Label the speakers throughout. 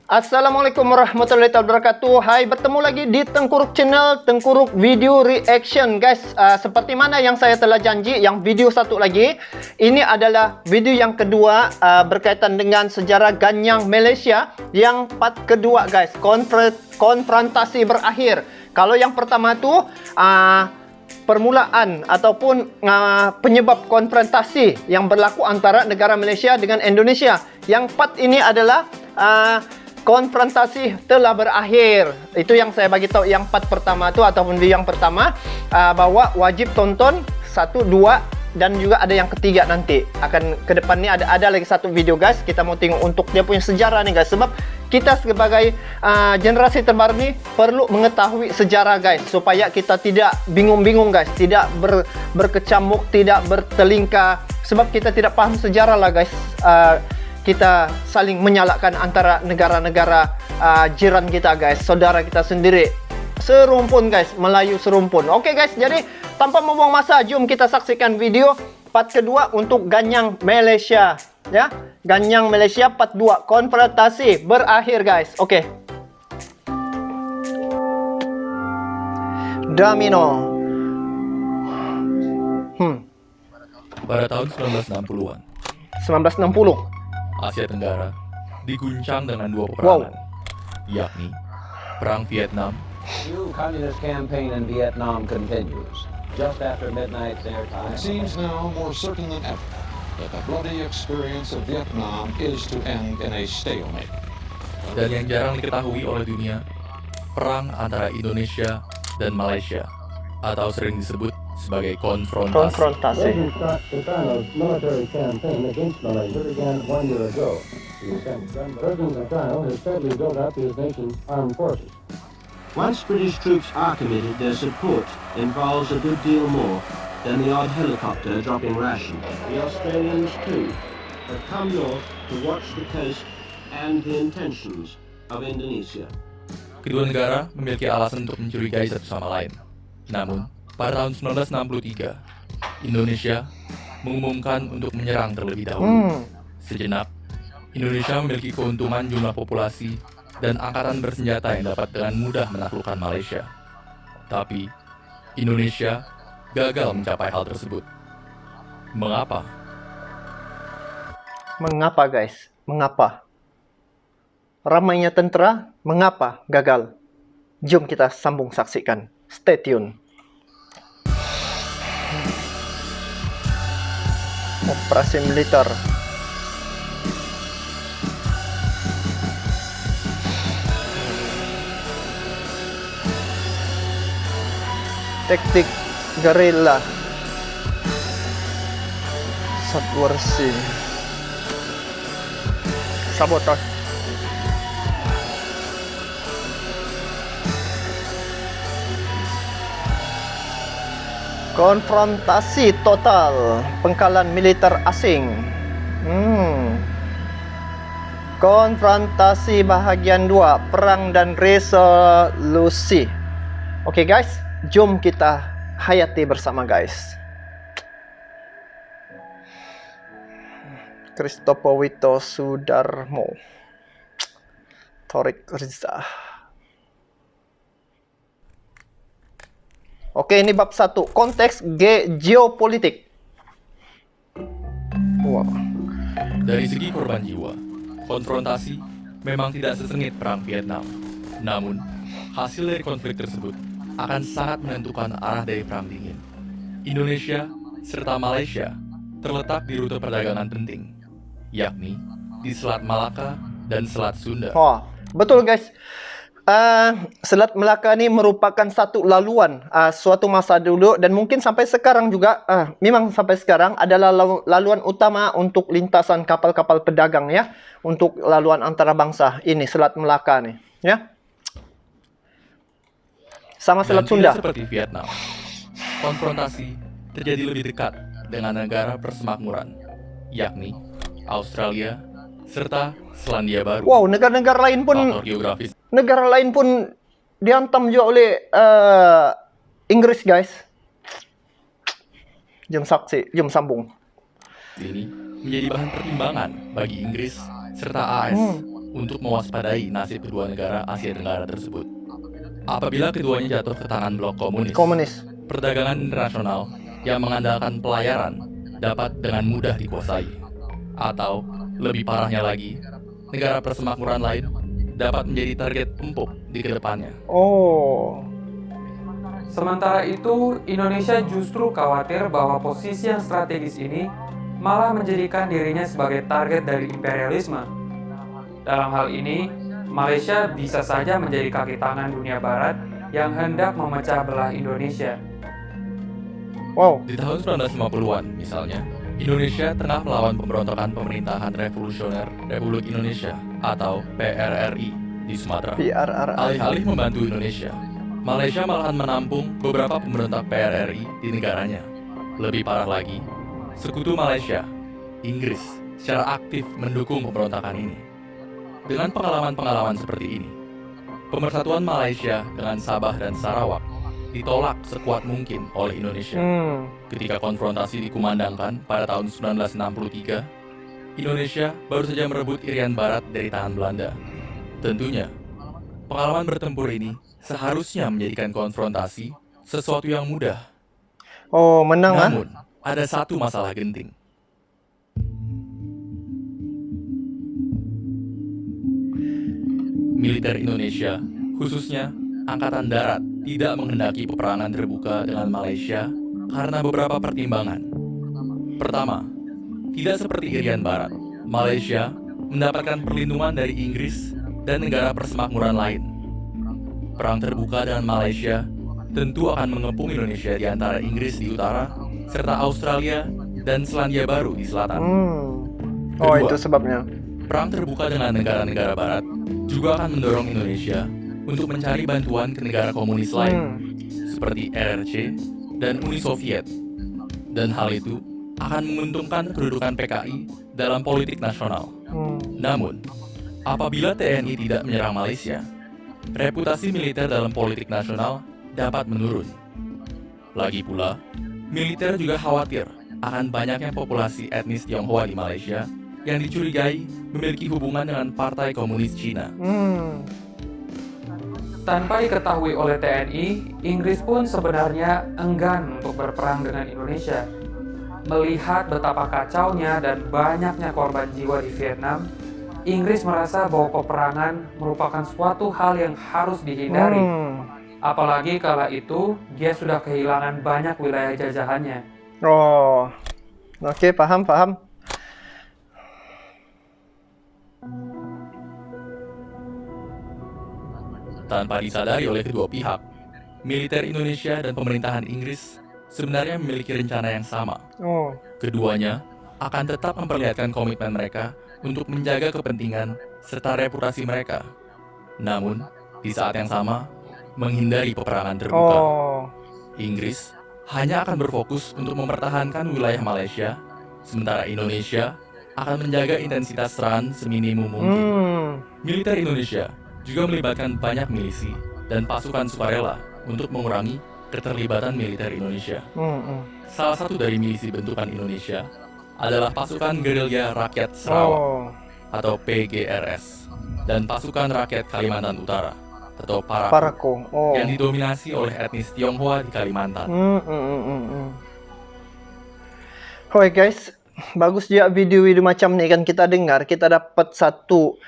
Speaker 1: Assalamualaikum warahmatullahi wabarakatuh. Hai, bertemu lagi di Tengkuruk Channel, Tengkuruk Video Reaction guys. Seperti mana yang saya telah janji, yang video satu lagi, ini adalah video yang kedua berkaitan dengan sejarah Ganyang Malaysia yang part kedua guys. Konfrontasi berakhir. Kalau yang pertama tu permulaan ataupun penyebab konfrontasi yang berlaku antara negara Malaysia dengan Indonesia. Yang part ini adalah konfrontasi telah berakhir. Itu yang saya bagi tahu yang part pertama tu ataupun video yang pertama, bahwa wajib tonton 1, 2 dan juga ada yang ketiga nanti. Akan ke depan ni ada lagi satu video guys. Kita mau tengok untuk dia punya sejarah ni guys, sebab kita sebagai generasi terbaru ni perlu mengetahui sejarah guys, supaya kita tidak bingung-bingung guys, tidak berkecamuk, tidak bertelingkah, sebab kita tidak paham sejarah lah guys. Kita saling menyalahkan antara negara-negara jiran kita guys, saudara kita sendiri, serumpun guys, Melayu serumpun. Oke guys, jadi tanpa membuang masa, jom kita saksikan video part kedua untuk Ganyang Malaysia ya. Ganyang Malaysia part 2, konfrontasi berakhir guys. Oke. Domino.
Speaker 2: Pada tahun 1960-an,
Speaker 1: 1960.
Speaker 2: Asia Tenggara diguncang dengan dua peperangan, yakni Perang Vietnam.
Speaker 3: New communist campaign in Vietnam continues. Just after midnight their time.
Speaker 4: It seems now more certain than ever that the bloody experience of Vietnam is to end in a stalemate.
Speaker 2: Dan yang jarang diketahui oleh dunia, perang antara Indonesia dan Malaysia, atau sering disebut sebagai konfrontasi.
Speaker 1: Konfrontasi.
Speaker 5: Sukarno's military campaign against Malaysia began 1 year ago. President Sukarno has steadily built up his nation's armed forces.
Speaker 6: Once British troops are committed, their support involves a good deal more than the odd helicopter dropping rations. The Australians, too, have come north to watch the coast and the intentions of Indonesia.
Speaker 2: Kedua negara memiliki alasan untuk mencurigai satu sama lain. Namun, pada tahun 1963, Indonesia mengumumkan untuk menyerang terlebih dahulu. Sejenak, Indonesia memiliki keuntungan jumlah populasi dan angkatan bersenjata yang dapat dengan mudah menaklukkan Malaysia. Tapi, Indonesia gagal mencapai hal tersebut. Mengapa?
Speaker 1: Mengapa guys? Mengapa? Ramainya tentera, mengapa gagal? Jom kita sambung saksikan. Stay tune. Operasi militer. Taktik gerilya. Subversi. Sabotage. Konfrontasi total, pengkalan militer asing. Konfrontasi bahagian 2, perang dan resolusi. Oke guys, jom kita hayati bersama guys. Christopher Witosudarmo, Torik Riza. Oke, ini bab 1, konteks geopolitik. Wow.
Speaker 2: Dari segi korban jiwa, konfrontasi memang tidak sesengit perang Vietnam. Namun, hasil dari konflik tersebut akan sangat menentukan arah dari perang dingin. Indonesia serta Malaysia terletak di rute perdagangan penting, yakni di Selat Malaka dan Selat Sunda.
Speaker 1: Wah, betul guys. Selat Melaka ini merupakan satu laluan suatu masa dulu dan mungkin sampai sekarang juga, memang sampai sekarang adalah laluan utama untuk lintasan kapal-kapal pedagang ya, untuk laluan antara bangsa ini Selat Melaka nih ya. Sama Selat Sunda.
Speaker 2: Seperti Vietnam, konfrontasi terjadi lebih dekat dengan negara persemakmuran, yakni Australia serta Selandia Baru.
Speaker 1: Wow, negara-negara lain pun
Speaker 2: faktor geografis.
Speaker 1: Negara lain pun dihantam juga oleh Inggris guys. Jom saksi, jom sambung.
Speaker 2: Ini menjadi bahan pertimbangan bagi Inggris serta AS untuk mewaspadai nasib kedua negara Asia Tenggara tersebut. Apabila keduanya jatuh ke tangan blok komunis, perdagangan internasional yang mengandalkan pelayaran dapat dengan mudah dikuasai. Atau, lebih parahnya lagi, negara persemakmuran lain dapat menjadi target empuk di kedepannya.
Speaker 1: Oh.
Speaker 7: Sementara itu, Indonesia justru khawatir bahwa posisi yang strategis ini malah menjadikan dirinya sebagai target dari imperialisme. Dalam hal ini, Malaysia bisa saja menjadi kaki tangan dunia barat yang hendak memecah belah Indonesia.
Speaker 1: Wow.
Speaker 2: Di tahun 1950-an misalnya, Indonesia tengah melawan pemberontakan Pemerintahan Revolusioner Republik Indonesia atau PRRI di Sumatera.
Speaker 1: PRRI.
Speaker 2: Alih-alih membantu Indonesia, Malaysia malahan menampung beberapa pemberontak PRRI di negaranya. Lebih parah lagi, sekutu Malaysia, Inggris, secara aktif mendukung pemberontakan ini. Dengan pengalaman-pengalaman seperti ini, pemersatuan Malaysia dengan Sabah dan Sarawak ditolak sekuat mungkin oleh Indonesia. Ketika konfrontasi dikumandangkan pada tahun 1963, Indonesia baru saja merebut Irian Barat dari tangan Belanda. Tentunya, pengalaman bertempur ini seharusnya menjadikan konfrontasi sesuatu yang mudah.
Speaker 1: Oh, menang ah.
Speaker 2: Namun, ada satu masalah genting. Militer Indonesia, khususnya Angkatan Darat, tidak menghendaki peperangan terbuka dengan Malaysia karena beberapa pertimbangan. Pertama, tidak seperti Irian Barat, Malaysia mendapatkan perlindungan dari Inggris dan negara persemakmuran lain. Perang terbuka dengan Malaysia tentu akan mengepung Indonesia di antara Inggris di utara, serta Australia dan Selandia Baru di selatan.
Speaker 1: Oh,
Speaker 2: Kedua,
Speaker 1: itu sebabnya.
Speaker 2: perang terbuka dengan negara-negara barat juga akan mendorong Indonesia untuk mencari bantuan ke negara komunis lain, seperti RRC dan Uni Soviet. Dan hal itu akan menguntungkan kedudukan PKI dalam politik nasional. Namun, apabila TNI tidak menyerang Malaysia, reputasi militer dalam politik nasional dapat menurun. Lagi pula, militer juga khawatir akan banyaknya populasi etnis Tionghoa di Malaysia yang dicurigai memiliki hubungan dengan Partai Komunis Cina.
Speaker 7: Tanpa diketahui oleh TNI, Inggris pun sebenarnya enggan untuk berperang dengan Indonesia. Melihat betapa kacaunya dan banyaknya korban jiwa di Vietnam, Inggris merasa bahwa peperangan merupakan suatu hal yang harus dihindari. Apalagi kala itu, dia sudah kehilangan banyak wilayah jajahannya.
Speaker 1: Oh, oke, paham.
Speaker 2: Tanpa disadari oleh kedua pihak, militer Indonesia dan pemerintahan Inggris sebenarnya memiliki rencana yang sama. Keduanya akan tetap memperlihatkan komitmen mereka untuk menjaga kepentingan serta reputasi mereka. Namun, di saat yang sama, menghindari peperangan terbuka. Inggris hanya akan berfokus untuk mempertahankan wilayah Malaysia, sementara Indonesia akan menjaga intensitas serangan seminimum mungkin. Militer Indonesia juga melibatkan banyak milisi dan pasukan sukarela untuk mengurangi keterlibatan militer Indonesia. Salah satu dari milisi bentukan Indonesia adalah pasukan gerilya rakyat Sarawak atau PGRS dan pasukan rakyat Kalimantan Utara atau Parako yang didominasi oleh etnis Tionghoa di Kalimantan.
Speaker 1: Oke guys, bagus juga video-video macam nih kan kita dengar, kita dapat satu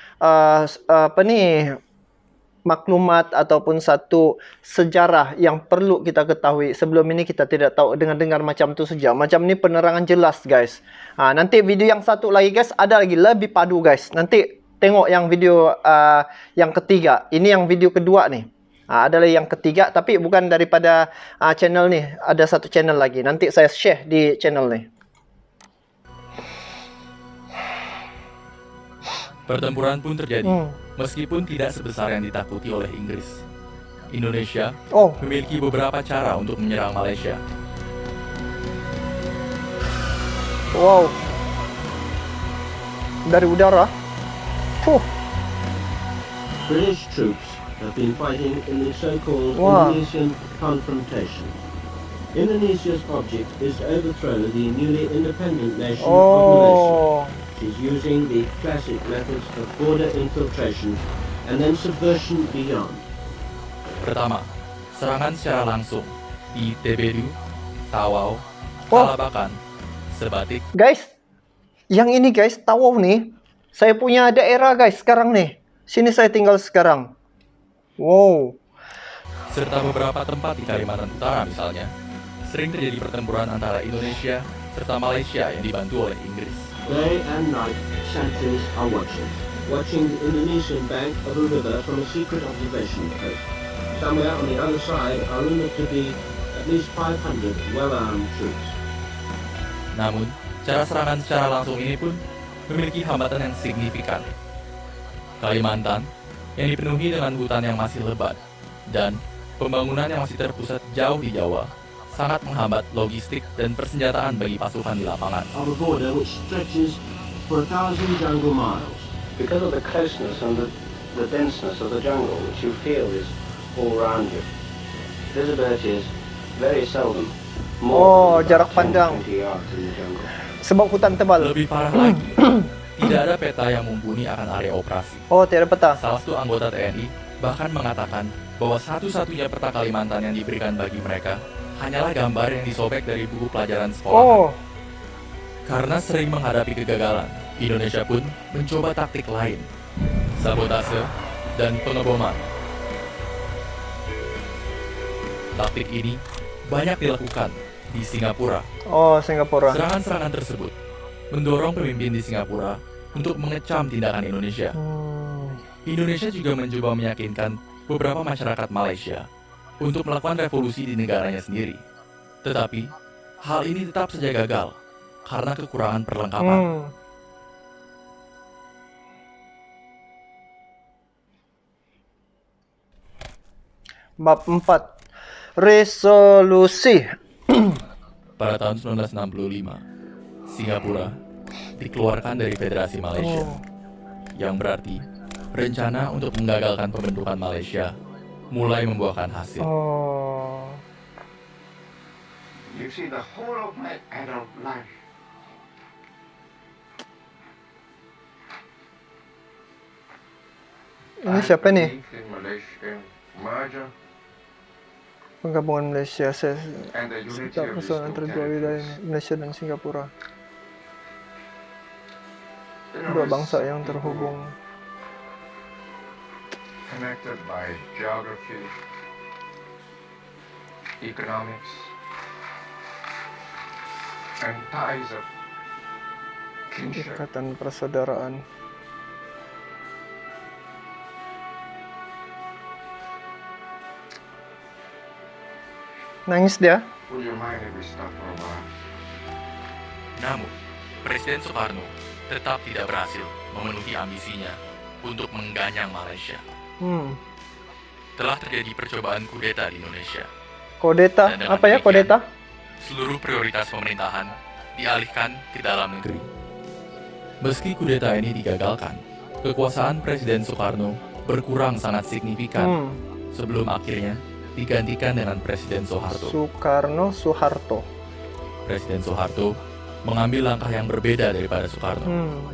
Speaker 1: maklumat ataupun satu sejarah yang perlu kita ketahui. Sebelum ini kita tidak tahu, dengar-dengar macam itu saja. Macam ini penerangan jelas guys. Nanti video yang satu lagi guys, ada lagi lebih padu guys. Nanti tengok yang video yang ketiga. Ini yang video kedua nih. Adalah yang ketiga, tapi bukan daripada channel nih. Ada satu channel lagi. Nanti saya share di channel nih.
Speaker 2: Pertempuran pun terjadi, meskipun tidak sebesar yang ditakuti oleh Inggris. Indonesia memiliki beberapa cara untuk menyerang Malaysia.
Speaker 1: Wow, dari udara.
Speaker 6: British troops have been fighting in the so-called Indonesian confrontation. Indonesia's object is to overthrow the newly independent nation of Malaysia. forces using the classic methods of border infiltration and then subversion beyond.
Speaker 2: Pertama, serangan secara langsung di Tebedu, Tawau,
Speaker 1: Oh.
Speaker 2: Talabakan, Sebatik,
Speaker 1: Guys, yang ini guys, Tawau nih, saya punya daerah guys sekarang nih. Sini saya tinggal sekarang. Wow.
Speaker 2: serta beberapa tempat di Kalimantan Utara misalnya, sering terjadi pertempuran antara Indonesia serta Malaysia yang dibantu oleh Inggris.
Speaker 6: Day and night, sentries are watching the Indonesian bank of a river from a secret observation post. Somewhere on the other side are rumored to be at least 500 well-armed troops.
Speaker 2: Namun, cara serangan secara langsung ini pun memiliki hambatan yang signifikan. Kalimantan yang dipenuhi dengan hutan yang masih lebat dan pembangunan yang masih terpusat jauh di Jawa sangat menghambat logistik dan persenjataan bagi pasukan di lapangan.
Speaker 6: Of a border which stretches for 1,000 jungle miles. Because of the closeness and the denseness of the jungle, which you feel is all around you, visibility is very seldom.
Speaker 1: Oh, jarak pandang.
Speaker 6: 20 yards in the jungle.
Speaker 1: Sebab hutan tebal.
Speaker 2: Lebih parah lagi, tidak ada peta yang mumpuni akan area operasi.
Speaker 1: Oh, tiada peta.
Speaker 2: Salah satu anggota TNI bahkan mengatakan bahwa satu-satunya peta Kalimantan yang diberikan bagi mereka hanyalah gambar yang disobek dari buku pelajaran sekolah.
Speaker 1: Oh,
Speaker 2: Karena sering menghadapi kegagalan, Indonesia pun mencoba taktik lain, sabotase dan pengeboman. Taktik ini banyak dilakukan di Singapura.
Speaker 1: oh Singapura.
Speaker 2: Serangan-serangan tersebut mendorong pemimpin di Singapura untuk mengecam tindakan Indonesia. Indonesia juga mencoba meyakinkan beberapa masyarakat Malaysia untuk melakukan revolusi di negaranya sendiri. Tetapi, hal ini tetap saja gagal karena kekurangan perlengkapan.
Speaker 1: Bab 4. Resolusi.
Speaker 2: Pada tahun 1965, Singapura dikeluarkan dari Federasi Malaysia, yang berarti rencana untuk menggagalkan pembentukan Malaysia mulai membuahkan hasil.
Speaker 1: Oh.
Speaker 8: You see, the whole of my adult life,
Speaker 1: Ini siapa nih?
Speaker 8: believed in Malaysian merger
Speaker 1: Penggabungan Malaysia. Saya
Speaker 8: and the unity
Speaker 1: setiap
Speaker 8: of these
Speaker 1: persoalan
Speaker 8: two
Speaker 1: terjadi dari
Speaker 8: territories.
Speaker 1: Malaysia dan Singapura.
Speaker 8: You know,
Speaker 1: Dua
Speaker 8: it's
Speaker 1: bangsa yang terhubung.
Speaker 8: connected by geography, economics, and ties of kinship.
Speaker 1: Ikatan persaudaraan. Nangis dia?
Speaker 8: Would you mind if we stop for a while?
Speaker 2: Namun, Presiden Soekarno tetap tidak berhasil memenuhi ambisinya untuk mengganyang Malaysia. Telah terjadi percobaan kudeta di Indonesia.
Speaker 1: Kodeta?
Speaker 2: Dan dengan
Speaker 1: Apa ya
Speaker 2: demikian,
Speaker 1: kodeta?
Speaker 2: Seluruh prioritas pemerintahan dialihkan ke dalam negeri. Meski kudeta ini digagalkan, kekuasaan Presiden Soekarno berkurang sangat signifikan sebelum akhirnya digantikan dengan Presiden Soeharto.
Speaker 1: Soeharto.
Speaker 2: Presiden Soeharto mengambil langkah yang berbeda daripada Soekarno.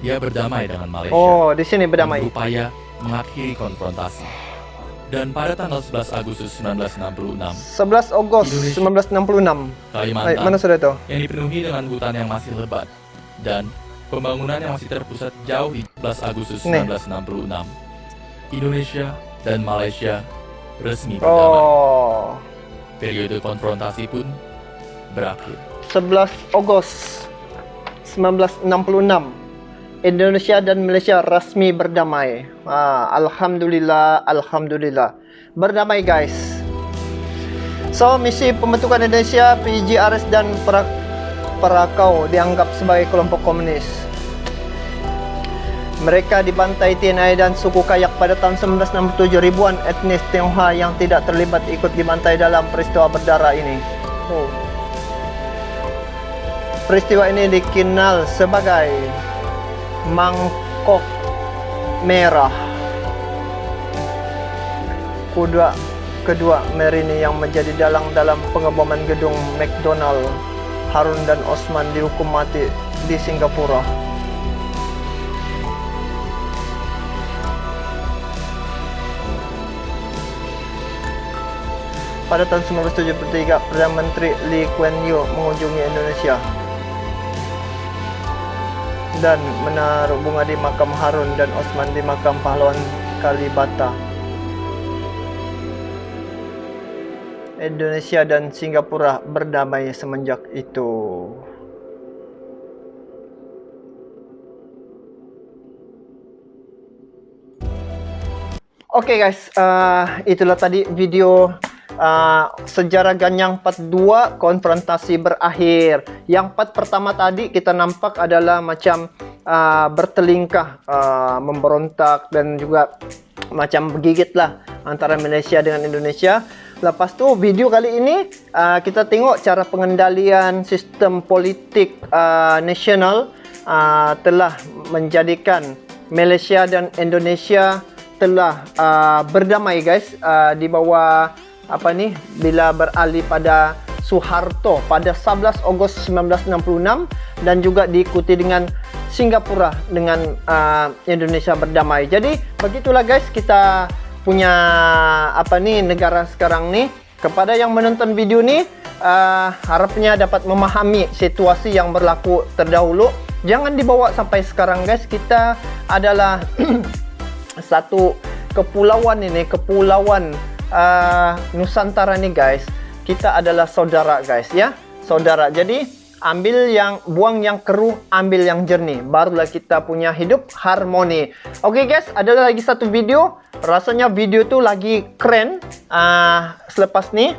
Speaker 2: Dia berdamai dengan Malaysia.
Speaker 1: Oh, di sini berdamai.
Speaker 2: Dan berupaya mengakhiri konfrontasi. Dan pada tanggal 11 Agustus 1966,
Speaker 1: 11 Agustus 1966.
Speaker 2: Kalimantan
Speaker 1: Mana sudah itu?
Speaker 2: yang dipenuhi dengan hutan yang masih lebat dan pembangunan yang masih terpusat jauh di 11 Agustus
Speaker 1: Nih.
Speaker 2: 1966, Indonesia dan Malaysia resmi berdamai.
Speaker 1: Oh,
Speaker 2: Periode konfrontasi pun berakhir.
Speaker 1: 11 Agustus 1966. Indonesia dan Malaysia resmi berdamai. Alhamdulillah, alhamdulillah. Berdamai guys. So, misi pembentukan Indonesia, PGRS dan Perakau dianggap sebagai kelompok komunis. Mereka dibantai TNI dan suku Kayak pada tahun 1967. Ribuan etnis Tionghoa yang tidak terlibat ikut dibantai dalam peristiwa berdarah ini. Peristiwa ini dikenal sebagai Mangkok Merah. Kedua Merini yang menjadi dalang dalam pengeboman gedung McDonald, Harun dan Osman dihukum mati di Singapura. pada tahun 1973, Perdana Menteri Lee Kuan Yew mengunjungi Indonesia dan menaruh bunga di makam Harun dan Osman di makam pahlawan Kalibata. Indonesia dan Singapura berdamai semenjak itu. Oke guys, itulah tadi video sejarah Ganyang Part 2 konfrontasi berakhir. Yang part pertama tadi kita nampak adalah macam bertelingkah, memberontak dan juga macam bergigit lah antara Malaysia dengan Indonesia. Lepas tu video kali ini kita tengok cara pengendalian sistem politik nasional telah menjadikan Malaysia dan Indonesia telah berdamai guys, di bawah apa ni, bila beralih pada Suharto pada 11 Ogos 1966 dan juga diikuti dengan Singapura dengan Indonesia berdamai. Jadi begitulah guys kita punya apa ni negara sekarang ni. Kepada yang menonton video ni, harapnya dapat memahami situasi yang berlaku terdahulu. Jangan dibawa sampai sekarang guys. Kita adalah satu kepulauan ini, kepulauan Nusantara ni guys. Kita adalah saudara guys ya, saudara. Jadi buang yang keruh, ambil yang jernih, barulah kita punya hidup harmoni. Oke guys, ada lagi satu video. Rasanya video tu lagi keren selepas ni.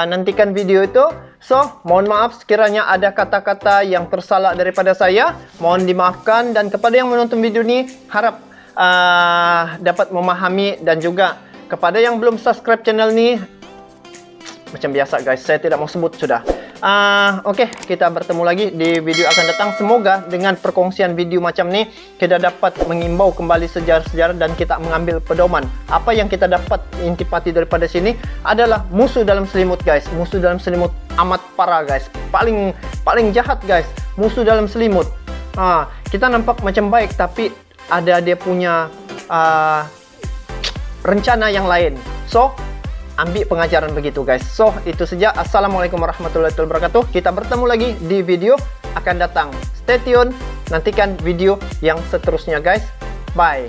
Speaker 1: Nantikan video itu. So, mohon maaf sekiranya ada kata-kata yang tersalah daripada saya. Mohon dimaafkan. Dan kepada yang menonton video ni, harap dapat memahami. Dan juga kepada yang belum subscribe channel ni, macam biasa guys, saya tidak mau sebut sudah. Oke, kita bertemu lagi di video akan datang. Semoga dengan perkongsian video macam ni kita dapat mengimbau kembali sejarah-sejarah dan kita mengambil pedoman. Apa yang kita dapat intipati daripada sini adalah musuh dalam selimut guys. Musuh dalam selimut amat parah guys. Paling jahat guys. Musuh dalam selimut. Kita nampak macam baik tapi ada dia punya rencana yang lain. So, ambil pengajaran begitu guys. So, itu saja. Assalamualaikum warahmatullahi wabarakatuh. Kita bertemu lagi di video akan datang. Stay tune. Nantikan video yang seterusnya guys. Bye.